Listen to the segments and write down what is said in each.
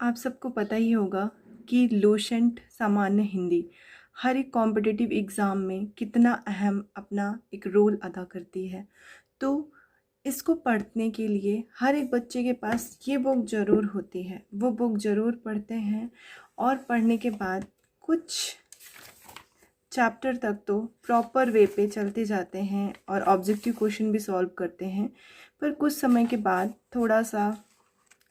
आप सबको पता ही होगा कि लोशेंट सामान्य हिंदी हर एक कॉम्पिटिटिव एग्ज़ाम में कितना अहम अपना एक रोल अदा करती है। तो इसको पढ़ने के लिए हर एक बच्चे के पास ये बुक ज़रूर होती है, वो बुक ज़रूर पढ़ते हैं और पढ़ने के बाद कुछ चैप्टर तक तो प्रॉपर वे पे चलते जाते हैं और ऑब्जेक्टिव क्वेश्चन भी सॉल्व करते हैं, पर कुछ समय के बाद थोड़ा सा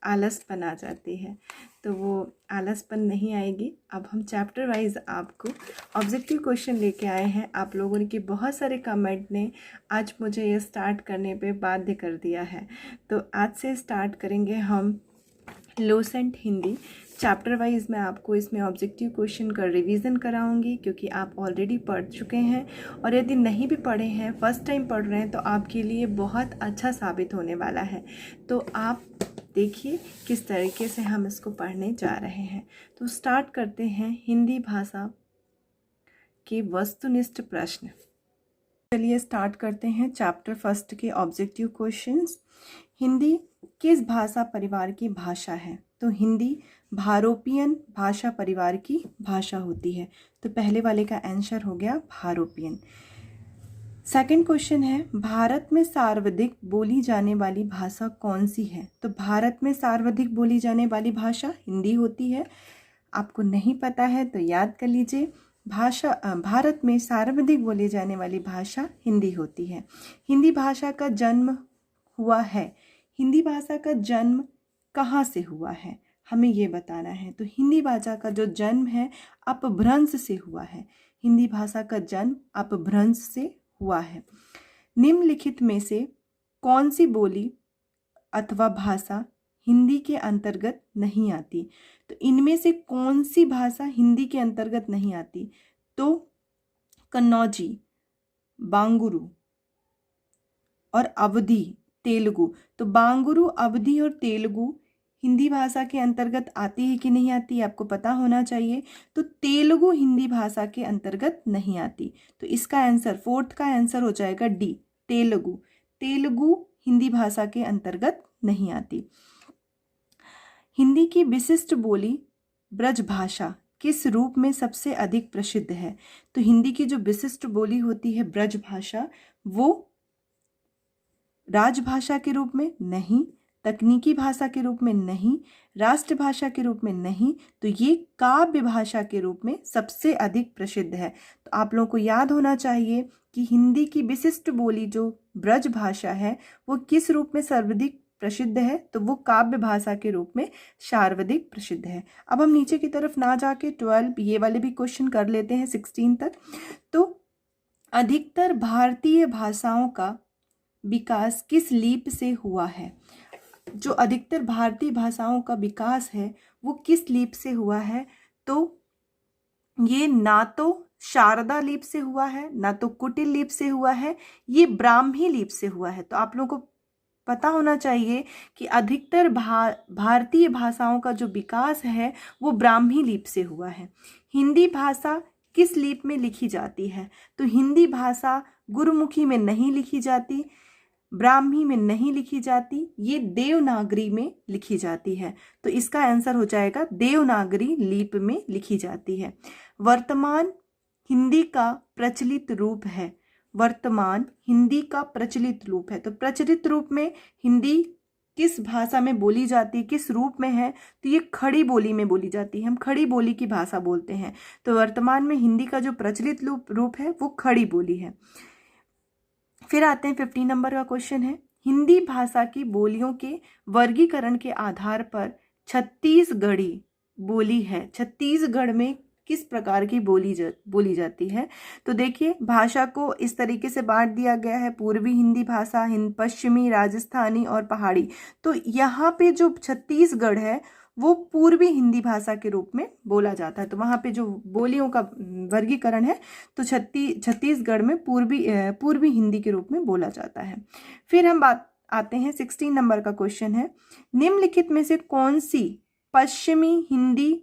आलसपन आ जाती है। तो वो आलसपन नहीं आएगी। अब हम चैप्टर वाइज आपको ऑब्जेक्टिव क्वेश्चन लेके आए हैं। आप लोगों के बहुत सारे कमेंट ने आज मुझे ये स्टार्ट करने पे बाध्य कर दिया है। तो आज से स्टार्ट करेंगे हम लोसेंट हिंदी। चैप्टर वाइज मैं आपको इसमें ऑब्जेक्टिव क्वेश्चन का रिवीजन कराऊंगी, क्योंकि आप ऑलरेडी पढ़ चुके हैं और यदि नहीं भी पढ़े हैं, फर्स्ट टाइम पढ़ रहे हैं, तो आपके लिए बहुत अच्छा साबित होने वाला है। तो आप देखिए किस तरीके से हम इसको पढ़ने जा रहे हैं। तो स्टार्ट करते हैं हिंदी भाषा के वस्तुनिष्ठ प्रश्न। चलिए स्टार्ट करते हैं चैप्टर फर्स्ट के ऑब्जेक्टिव क्वेश्चंस। हिंदी किस भाषा परिवार की भाषा है? तो हिंदी भारोपियन भाषा परिवार की भाषा होती है। तो पहले वाले का आंसर हो गया भारोपियन। सेकंड क्वेश्चन है, भारत में सर्वाधिक बोली जाने वाली भाषा कौन सी है? तो भारत में सर्वाधिक बोली जाने वाली भाषा हिंदी होती है। आपको नहीं पता है तो याद कर लीजिए, भारत में सर्वाधिक बोली जाने वाली भाषा हिंदी होती है। हिंदी भाषा का जन्म हुआ है। हिंदी भाषा का जन्म कहाँ से हुआ है, हमें ये बताना है। तो हिंदी भाषा का जो जन्म है अपभ्रंश से हुआ है। हिंदी भाषा का जन्म अपभ्रंश से हुआ है। निम्नलिखित में से कौन सी बोली अथवा भाषा हिंदी के अंतर्गत नहीं आती? तो इनमें से कौन सी भाषा हिंदी के अंतर्गत नहीं आती? तो कन्नौजी, बांगुरु और अवधी, तेलुगु। तो बांगुरु, अवधी और तेलुगु हिंदी भाषा के अंतर्गत आती है कि नहीं आती, आपको पता होना चाहिए। तो तेलुगु हिंदी भाषा के अंतर्गत नहीं आती। तो इसका आंसर, फोर्थ का आंसर हो जाएगा डी, तेलुगु। तेलुगु हिंदी भाषा के अंतर्गत नहीं आती। हिंदी की विशिष्ट बोली ब्रजभाषा किस रूप में सबसे अधिक प्रसिद्ध है? तो हिंदी की जो विशिष्ट बोली होती है ब्रजभाषा, वो राजभाषा के रूप में नहीं, तकनीकी भाषा के रूप में नहीं, राष्ट्रभाषा के रूप में नहीं, तो ये काव्य भाषा के रूप में सबसे अधिक प्रसिद्ध है। तो आप लोगों को याद होना चाहिए कि हिंदी की विशिष्ट बोली जो ब्रज भाषा है वो किस रूप में सर्वाधिक प्रसिद्ध है? तो वो काव्य भाषा के रूप में सर्वाधिक प्रसिद्ध है। अब हम नीचे की तरफ ना जाके 12 ये वाले भी क्वेश्चन कर लेते हैं 16 तक। तो अधिकतर भारतीय भाषाओं का विकास किस लीप से हुआ है? जो अधिकतर भारतीय भाषाओं का विकास है वो किस लीप से हुआ है? तो ये ना तो शारदा लीप से हुआ है, ना तो कुटिल लीप से हुआ है, ये ब्राह्मी लीप से हुआ है। तो आप लोगों को पता होना चाहिए कि अधिकतर भारतीय भाषाओं का जो विकास है वो ब्राह्मी लीप से हुआ है। हिंदी भाषा किस लीप में लिखी जाती है? तो हिंदी भाषा गुरुमुखी में नहीं लिखी जाती, ब्राह्मी में नहीं लिखी जाती, ये देवनागरी में लिखी जाती है। तो इसका आंसर हो जाएगा देवनागरी लिपि में लिखी जाती है। वर्तमान हिंदी का प्रचलित रूप है। वर्तमान हिंदी का प्रचलित रूप है। तो प्रचलित रूप में हिंदी किस भाषा में बोली जाती है, किस रूप में है? तो ये खड़ी बोली में बोली जाती है। हम खड़ी बोली की भाषा बोलते हैं। तो वर्तमान में हिंदी का जो प्रचलित रूप है वो खड़ी बोली है। फिर आते हैं 15 नंबर का क्वेश्चन है, हिंदी भाषा की बोलियों के वर्गीकरण के आधार पर छत्तीसगढ़ी बोली है। छत्तीसगढ़ में किस प्रकार की बोली जाती है? तो देखिए, भाषा को इस तरीके से बांट दिया गया है, पूर्वी हिंदी भाषा, पश्चिमी, राजस्थानी और पहाड़ी। तो यहाँ पे जो छत्तीसगढ़ है वो पूर्वी हिंदी भाषा के रूप में बोला जाता है। तो वहाँ पे जो बोलियों का वर्गीकरण है तो छत्तीसगढ़ में पूर्वी हिंदी के रूप में बोला जाता है। फिर हम आते हैं 16 नंबर का क्वेश्चन है, निम्नलिखित में से कौन सी पश्चिमी हिंदी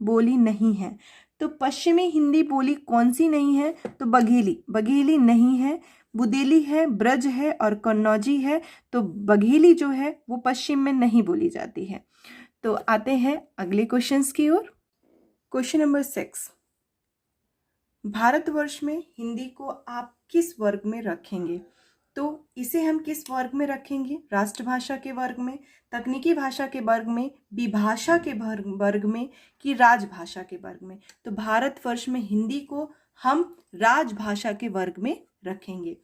बोली नहीं है? तो पश्चिमी हिंदी बोली कौन सी नहीं है? तो बघेली नहीं है, बुदेली है, ब्रज है और कन्नौजी है। तो बघेली जो है वो पश्चिम में नहीं बोली जाती है। तो आते हैं अगले क्वेश्चंस की ओर। क्वेश्चन नंबर 6, भारतवर्ष में हिंदी को आप किस वर्ग में रखेंगे? तो इसे हम किस वर्ग में रखेंगे? राष्ट्रभाषा के वर्ग में, तकनीकी भाषा के वर्ग में, विभाषा के वर्ग में कि राजभाषा के वर्ग में? तो भारतवर्ष में हिंदी को हम राजभाषा के वर्ग में रखेंगे।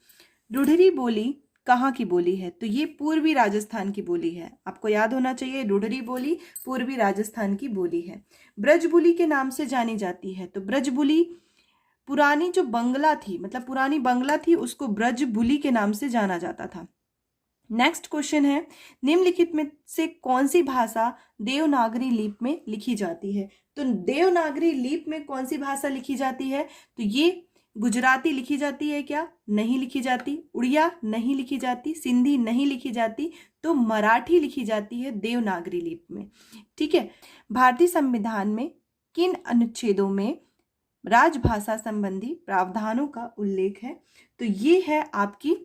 रुढ़री बोली कहाँ की बोली है? तो ये पूर्वी राजस्थान की बोली है। आपको याद होना चाहिए, रुढ़री बोली पूर्वी राजस्थान की बोली है। ब्रजबुली के नाम से जानी जाती है। तो ब्रजबुली पुरानी जो बंगला थी, मतलब पुरानी बंगला थी, उसको ब्रजबुली के नाम से जाना जाता था। नेक्स्ट क्वेश्चन है, निम्नलिखित में से कौन सी भाषा देवनागरी लिपि में लिखी जाती है? तो देवनागरी लिपि में कौन सी भाषा लिखी जाती है? तो ये गुजराती लिखी जाती है क्या? नहीं लिखी जाती। उड़िया नहीं लिखी जाती। सिंधी नहीं लिखी जाती। तो मराठी लिखी जाती है देवनागरी लिपि में। ठीक है। भारतीय संविधान में किन अनुच्छेदों में राजभाषा संबंधी प्रावधानों का उल्लेख है? तो ये है आपकी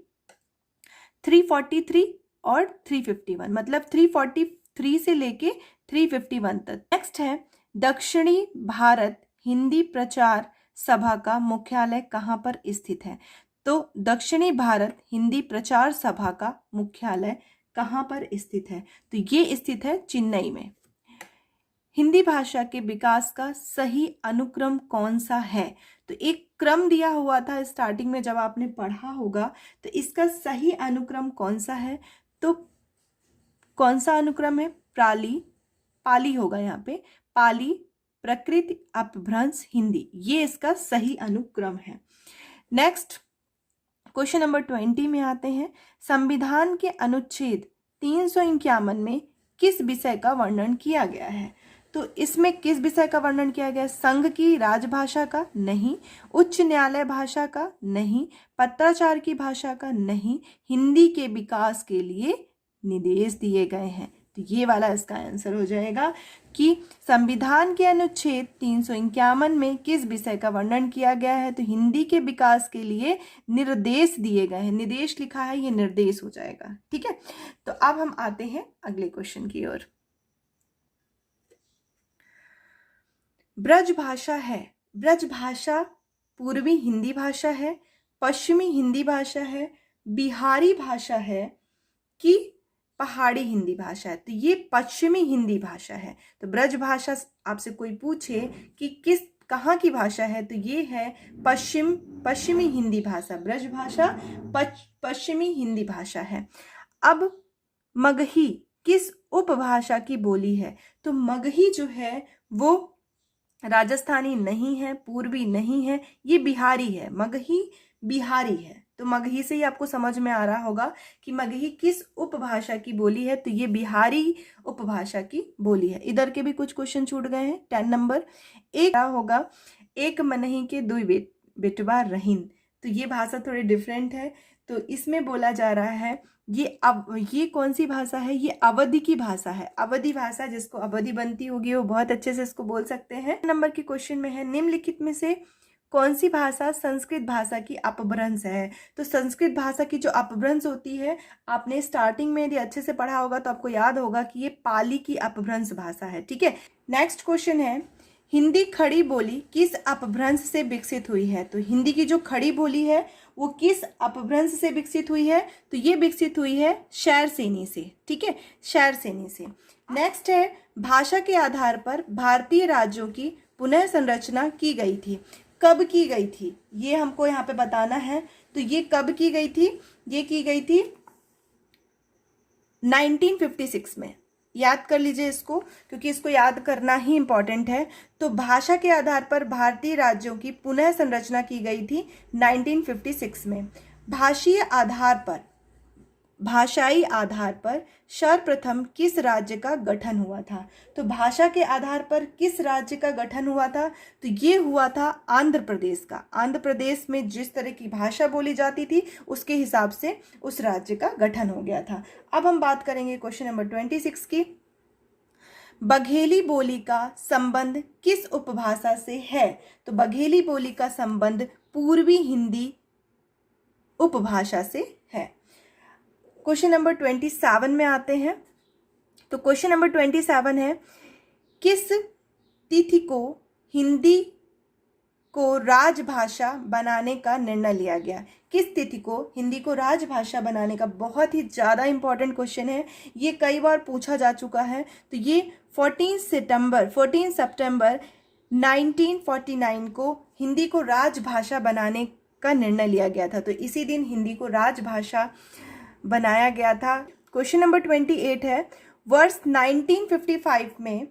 343 और 351, मतलब 343 से लेके 351 तक। नेक्स्ट है, दक्षिणी भारत हिंदी प्रचार सभा का मुख्यालय कहाँ पर स्थित है? तो दक्षिणी भारत हिंदी प्रचार सभा का मुख्यालय कहाँ पर स्थित है? तो ये स्थित है चेन्नई में। हिंदी भाषा के विकास का सही अनुक्रम कौन सा है? तो एक क्रम दिया हुआ था स्टार्टिंग में, जब आपने पढ़ा होगा, तो इसका सही अनुक्रम कौन सा है? तो कौन सा अनुक्रम है? पाली होगा यहाँ पे, पाली, प्रकृत, अपभ्रंश, हिंदी, ये इसका सही अनुक्रम है। नेक्स्ट क्वेश्चन नंबर 20 में आते हैं। संविधान के अनुच्छेद 351 में किस विषय का वर्णन किया गया है? तो इसमें किस विषय का वर्णन किया गया? संघ की राजभाषा का? नहीं। उच्च न्यायालय भाषा का? नहीं। पत्राचार की भाषा का? नहीं। हिंदी के विकास के लिए निर्देश दिए गए हैं। तो ये वाला इसका आंसर हो जाएगा कि संविधान के अनुच्छेद 351 में किस विषय का वर्णन किया गया है? तो हिंदी के विकास के लिए निर्देश दिए गए हैं। निर्देश लिखा है, ये निर्देश हो जाएगा। ठीक है। तो अब हम आते हैं अगले क्वेश्चन की ओर। ब्रज भाषा है, ब्रज भाषा पूर्वी हिंदी भाषा है, पश्चिमी हिंदी भाषा है, बिहारी भाषा है कि पहाड़ी हिंदी भाषा है? तो ये पश्चिमी हिंदी भाषा है। तो ब्रज भाषा आपसे कोई पूछे कि किस कहाँ की भाषा है, तो ये है पश्चिमी हिंदी भाषा। ब्रज भाषा पश्चिमी हिंदी भाषा है। अब मगही किस उपभाषा की बोली है? तो मगही जो है वो राजस्थानी नहीं है, पूर्वी नहीं है, ये बिहारी है। मगही बिहारी है। तो मगही से ही आपको समझ में आ रहा होगा कि मगही किस उपभाषा की बोली है। तो ये बिहारी उपभाषा की बोली है। इधर के भी कुछ क्वेश्चन छूट गए हैं। 10 नंबर एक होगा, एक मनही के दुई बेटवा रहीन। तो ये भाषा थोड़ी डिफरेंट है। तो इसमें बोला जा रहा है ये कौन सी भाषा है? ये अवधि की भाषा है। अवधि भाषा, जिसको अवधि बनती होगी वो बहुत अच्छे से इसको बोल सकते हैं। नंबर के क्वेश्चन में है, निम्नलिखित में से कौन सी भाषा संस्कृत भाषा की अपभ्रंश है? तो संस्कृत भाषा की जो अपभ्रंश होती है, आपने स्टार्टिंग में यदि अच्छे से पढ़ा होगा तो आपको याद होगा कि ये पाली की अपभ्रंश भाषा है। ठीक है। नेक्स्ट क्वेश्चन है, हिंदी खड़ी बोली किस अपभ्रंश से विकसित हुई है? तो हिंदी की जो खड़ी बोली है वो किस अपभ्रंश से विकसित हुई है? तो ये विकसित हुई है शैरसेनी से। ठीक है, शैरसेनी से। नेक्स्ट है, भाषा के आधार पर भारतीय राज्यों की पुनः संरचना की गई थी। कब की गई थी ये हमको यहाँ पे बताना है। तो ये कब की गई थी? ये की गई थी 1956 में। याद कर लीजिए इसको, क्योंकि इसको याद करना ही इंपॉर्टेंट है। तो भाषा के आधार पर भारतीय राज्यों की पुनः संरचना की गई थी 1956 में। भाषाई आधार पर सर्वप्रथम किस राज्य का गठन हुआ था? तो भाषा के आधार पर किस राज्य का गठन हुआ था? तो ये हुआ था आंध्र प्रदेश का। आंध्र प्रदेश में जिस तरह की भाषा बोली जाती थी उसके हिसाब से उस राज्य का गठन हो गया था। अब हम बात करेंगे क्वेश्चन नंबर 26 की। बघेली बोली का संबंध किस उपभाषा से है? तो बघेली बोली का संबंध पूर्वी हिंदी उपभाषा से है। क्वेश्चन नंबर 27 में आते हैं। तो क्वेश्चन नंबर 27 है, किस तिथि को हिंदी को राजभाषा बनाने का निर्णय लिया गया? किस तिथि को हिंदी को राजभाषा बनाने का, बहुत ही ज़्यादा इंपॉर्टेंट क्वेश्चन है, ये कई बार पूछा जा चुका है। तो ये 14 सितंबर 1949 को हिंदी को राजभाषा बनाने का निर्णय लिया गया था। तो इसी दिन हिंदी को राजभाषा बनाया गया था। क्वेश्चन नंबर 28 है, वर्ष 1955 में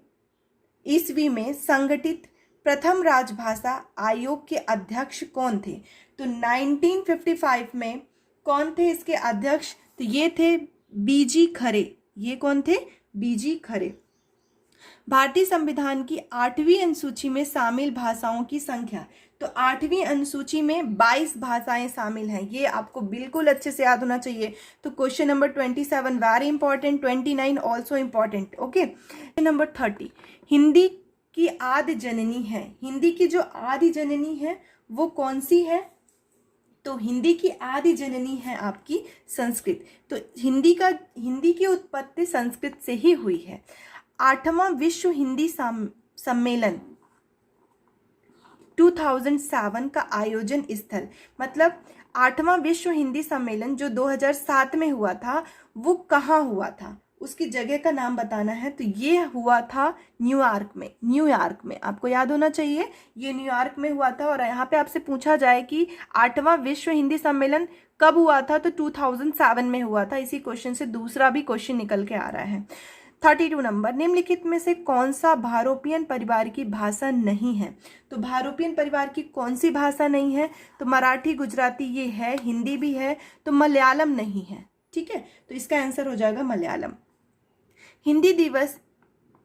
ईस्वी में संगठित प्रथम राजभाषा आयोग के अध्यक्ष कौन थे? तो 1955 में कौन थे इसके अध्यक्ष? तो ये थे बीजी खरे। ये कौन थे? बीजी खरे। भारतीय संविधान की 8वीं अनुसूची में शामिल भाषाओं की संख्या। तो 8वीं अनुसूची में 22 भाषाएं शामिल हैं, ये आपको बिल्कुल अच्छे से याद होना चाहिए। तो question number 27 very important, 29 also important. Okay, number 30, Hindi की आदि जननी है। हिंदी की जो आदि जननी है वो कौन सी है? तो हिंदी की आदि जननी है आपकी संस्कृत। तो हिंदी की उत्पत्ति संस्कृत से ही हुई है। 8वां विश्व हिंदी सम्मेलन 2007 का आयोजन स्थल, मतलब 8वां विश्व हिंदी सम्मेलन जो 2007 में हुआ था वो कहाँ हुआ था, उसकी जगह का नाम बताना है। तो ये हुआ था न्यूयॉर्क में। आपको याद होना चाहिए ये न्यूयॉर्क में हुआ था। और यहाँ पे आपसे पूछा जाए कि 8वां विश्व हिंदी सम्मेलन कब हुआ था, तो 2007 में हुआ था। इसी क्वेश्चन से दूसरा भी क्वेश्चन निकल के आ रहा है। 32 नंबर, निम्नलिखित में से कौन सा भारोपियन परिवार की भाषा नहीं है? तो भारोपियन परिवार की कौन सी भाषा नहीं है? तो मराठी, गुजराती ये है, हिंदी भी है, तो मलयालम नहीं है। ठीक है, तो इसका आंसर हो जाएगा मलयालम। हिंदी दिवस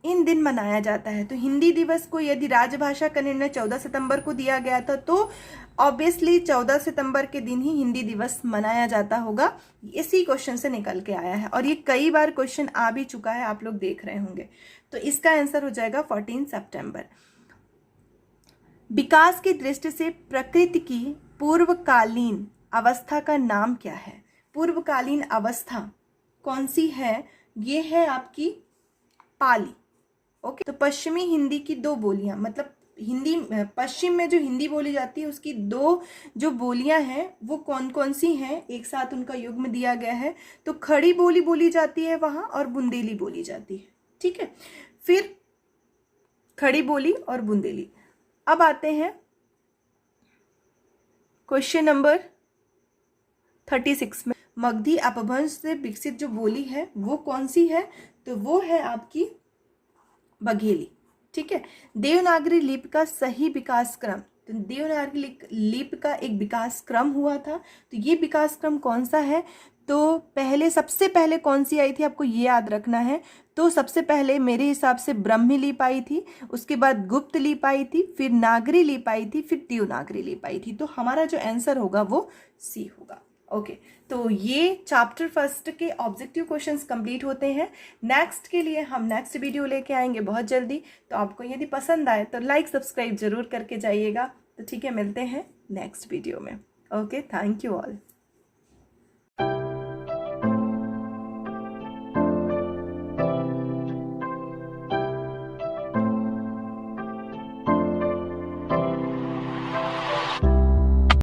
इन दिन मनाया जाता है। तो हिंदी दिवस को यदि राजभाषा का निर्णय 14 सितंबर को दिया गया था तो ऑब्वियसली 14 सितंबर के दिन ही हिंदी दिवस मनाया जाता होगा। इसी क्वेश्चन से निकल के आया है और ये कई बार क्वेश्चन आ भी चुका है, आप लोग देख रहे होंगे। तो इसका आंसर हो जाएगा 14 सितंबर। विकास की दृष्टि से प्रकृति की पूर्वकालीन अवस्था का नाम क्या है? पूर्वकालीन अवस्था कौन सी है? ये है आपकी पाली। ओके, तो पश्चिमी हिंदी की 2 बोलियां, मतलब हिंदी पश्चिम में जो हिंदी बोली जाती है उसकी 2 जो बोलियां हैं वो कौन कौन सी हैं, एक साथ उनका युग्म दिया गया है। तो खड़ी बोली बोली जाती है वहां और बुंदेली बोली जाती है। ठीक है, फिर खड़ी बोली और बुंदेली। अब आते हैं क्वेश्चन नंबर 36 में, मगधी अपभ्रंश से विकसित जो बोली है वो कौन सी है? तो वो है आपकी बघेली। ठीक है, देवनागरी लिपि का सही विकास क्रम। तो देवनागरी लिपि का एक विकास क्रम हुआ था, तो ये विकास क्रम कौन सा है? तो सबसे पहले कौन सी आई थी आपको ये याद रखना है। तो सबसे पहले मेरे हिसाब से ब्रह्मी लिपि आई थी, उसके बाद गुप्त लिपि आई थी, फिर नागरी लिपि आई थी, फिर देवनागरी लिपि आई थी। तो हमारा जो आंसर होगा वो सी होगा। ओके, तो ये चैप्टर 1 के ऑब्जेक्टिव क्वेश्चंस कंप्लीट होते हैं। नेक्स्ट के लिए हम नेक्स्ट वीडियो लेके आएंगे बहुत जल्दी। तो आपको यदि पसंद आए तो लाइक सब्सक्राइब जरूर करके जाइएगा। तो ठीक है, मिलते हैं नेक्स्ट वीडियो में। Okay, thank you all.